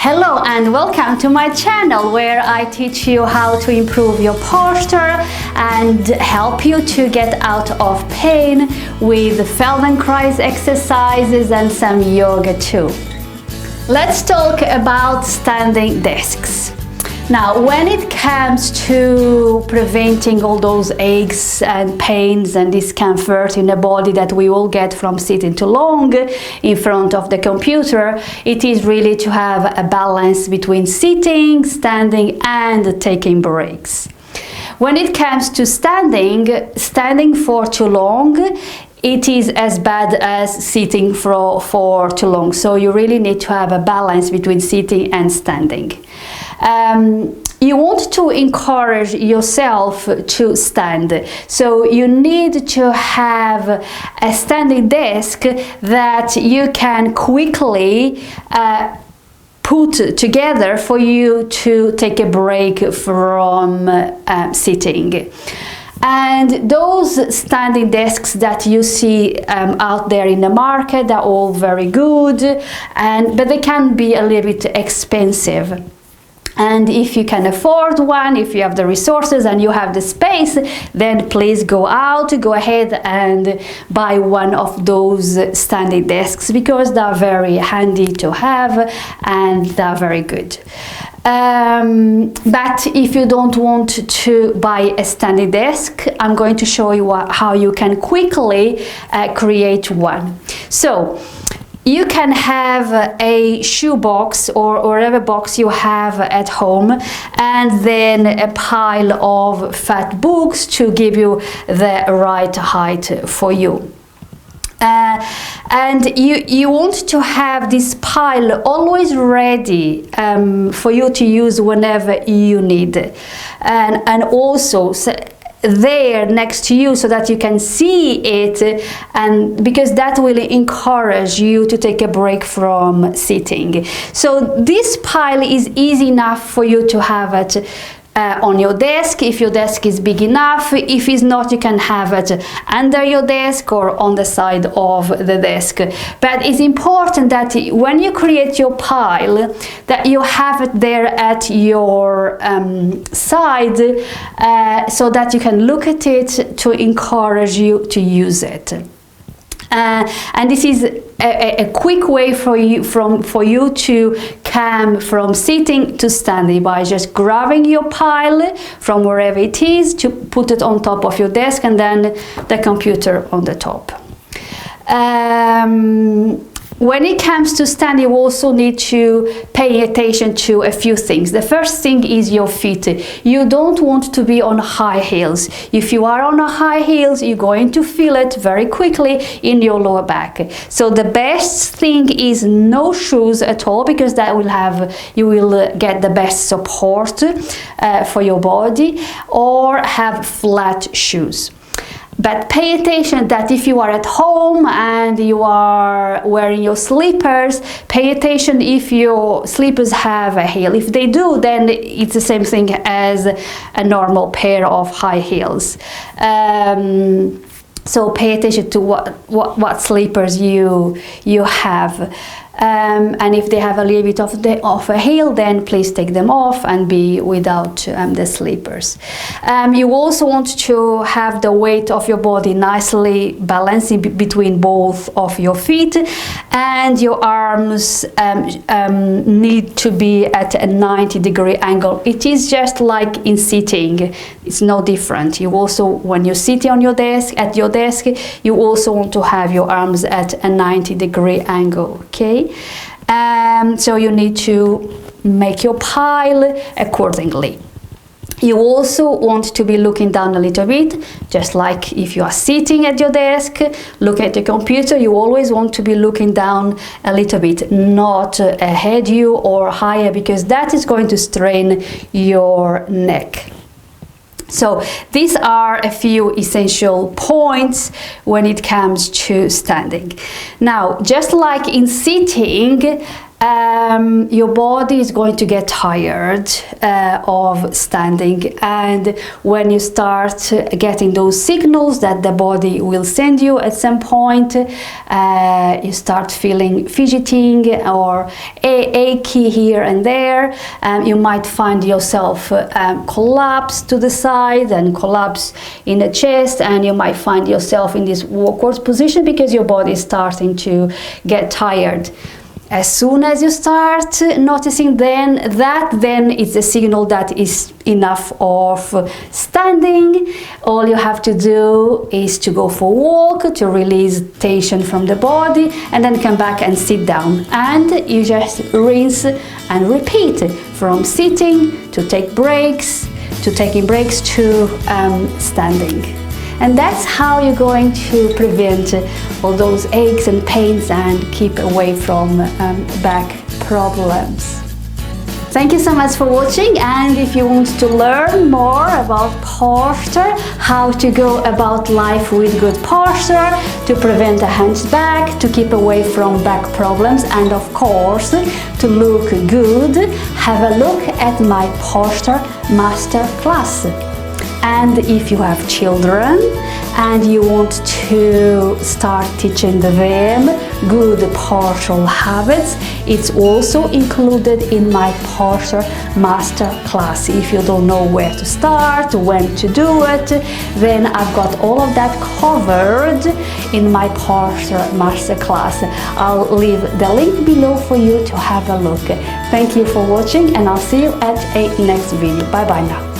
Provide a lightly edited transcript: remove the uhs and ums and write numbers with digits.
Hello and welcome to my channel where I teach you how to improve your posture and help you to get out of pain with Feldenkrais exercises and some yoga too. Let's talk about standing desks. Now, when it comes to preventing all those aches and pains and discomfort in the body that we all get from sitting too long in front of the computer, it is really to have a balance between sitting, standing, and taking breaks. When it comes to standing for too long, it is as bad as sitting for too long. So you really need to have a balance between sitting and standing. You want to encourage yourself to stand, so you need to have a standing desk that you can quickly put together for you to take a break from sitting. And those standing desks that you see out there in the market are all very good, but they can be a little bit expensive. And if you can afford one, if you have the resources and you have the space, then please go ahead and buy one of those standing desks, because they're very handy to have and they're very good. But if you don't want to buy a standing desk, I'm going to show you how you can quickly create one. So you can have a shoe box or whatever box you have at home, and then a pile of fat books to give you the right height for you. And you want to have this pile always ready for you to use whenever you need, and also there next to you so that you can see it, and because that will encourage you to take a break from sitting. So this pile is easy enough for you to have it on your desk if your desk is big enough. If it's not, you can have it under your desk or on the side of the desk. But it's important that when you create your pile, that you have it there at your side, so that you can look at it to encourage you to use it. And this is a quick way for you to come from sitting to standing, by just grabbing your pile from wherever it is to put it on top of your desk, and then the computer on the top. When it comes to standing, you also need to pay attention to a few things. The first thing is your feet. You don't want to be on high heels. If you are on high heels, you're going to feel it very quickly in your lower back. So the best thing is no shoes at all, because that you will get the best support for your body, or have flat shoes. But pay attention that if you are at home and you are wearing your slippers, pay attention if your slippers have a heel. If they do, then it's the same thing as a normal pair of high heels. So pay attention to what slippers you have. And if they have a little bit of a heel, then please take them off and be without the slippers. You also want to have the weight of your body nicely balancing between both of your feet, and your arms need to be at a 90-degree angle. It is just like in sitting. It's no different. You also, when you're sitting on your desk, you also want to have your arms at a 90-degree angle, okay? So you need to make your pile accordingly. You also want to be looking down a little bit, just like if you are sitting at your desk, look at the computer, you always want to be looking down a little bit, not ahead you or higher, because that is going to strain your neck. So these are a few essential points when it comes to standing. Now, just like in sitting, your body is going to get tired of standing, and when you start getting those signals that the body will send you at some point, you start feeling fidgeting or achy here and there. You might find yourself collapse to the side and collapse in the chest, and you might find yourself in this awkward position because your body is starting to get tired. As soon as you start noticing then it's a signal that is enough of standing. All you have to do is to go for a walk to release tension from the body, and then come back and sit down, and you just rinse and repeat from sitting to taking breaks to standing. And that's how you're going to prevent all those aches and pains and keep away from back problems. Thank you so much for watching, and if you want to learn more about posture, how to go about life with good posture, to prevent a hunchback, to keep away from back problems, and of course to look good, have a look at my posture master class. And if you have children and you want to start teaching them good postural habits, it's also included in my posture master class. If you don't know where to start, when to do it, then I've got all of that covered in my posture master class. I'll leave the link below for you to have a look. Thank you for watching, and I'll see you at a next video. Bye bye now.